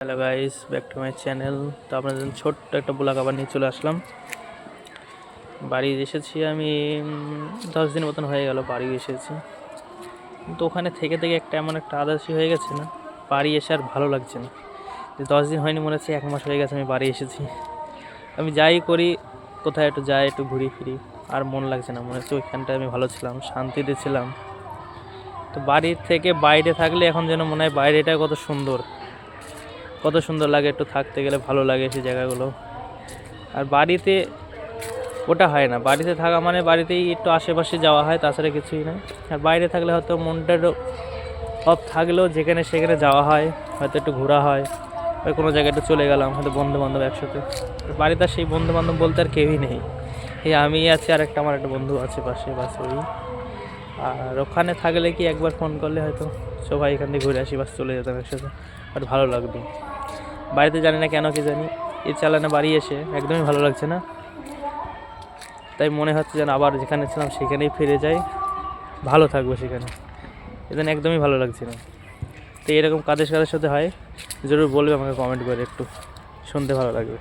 Hello guys, back to my channel. তো আপনাদের জন্য ছোট্ট একটা ব্লগ আবার নিয়ে চলে আসলাম। বাড়ি এসেছি আমি 10 দিন মতন হয়ে গেল বাড়ি এসেছি। কিন্তু ওখানে থেকে থেকে এমন একটা আদাসি হয়ে গেছে না, বাড়ি এসে আর ভালো লাগছে না। 10 দিন হয়নি, মনে হচ্ছে 1 মাস হয়ে গেছে আমি বাড়ি এসেছি। আমি যাই করি, কোথায় একটু যাই, একটু ঘুরি ফিরি, আর মন লাগছে না। মনে হচ্ছে ওইখানটায় আমি ভালো ছিলাম, শান্তিতে ছিলাম। তো বাড়ির থেকে বাইরে থাকলে এখন যেন মনে হয় বাইরেটা কত সুন্দর লাগে, একটু থাকতে গেলে ভালো লাগে সেই জায়গাগুলো। আর বাড়িতে ওটা হয় না, বাড়িতে থাকা মানে বাড়িতেই একটু আশেপাশে যাওয়া হয়, তাছাড়া কিছুই না। আর বাইরে থাকলে হয়তো মনটা অফ থাকলেও যেখানে সেখানে যাওয়া হয়, হয়তো একটু ঘোরা হয়, ওই কোনো জায়গায় একটু চলে গেলাম, হয়তো বন্ধুবান্ধব একসাথে। বাড়িতে আর সেই বন্ধুবান্ধব বলতে আর কেউই নেই, এই আমি আছি আর আমার একটা বন্ধু আছে পাশে, বাস ওই। আর ওখানে থাকলে কি একবার ফোন করলে হয়তো সবাই এখান থেকে ঘুরে আসি, বাস চলে যেতাম একসাথে, বাট ভালো লাগতো। বাড়িতে জানি না কেন, কি জানি এই চালানে বাড়ি এসে একদমই ভালো লাগছে না। তাই মনে হচ্ছে যেন আবার যেখানে ছিলাম সেখানেই ফিরে যাই, ভালো থাকবো সেখানে। এখানে একদমই ভালো লাগছে না। তো এরকম কাদের সাথে হয় জরুর বলবে আমাকে কমেন্ট করে, একটু শুনতে ভালো লাগবে।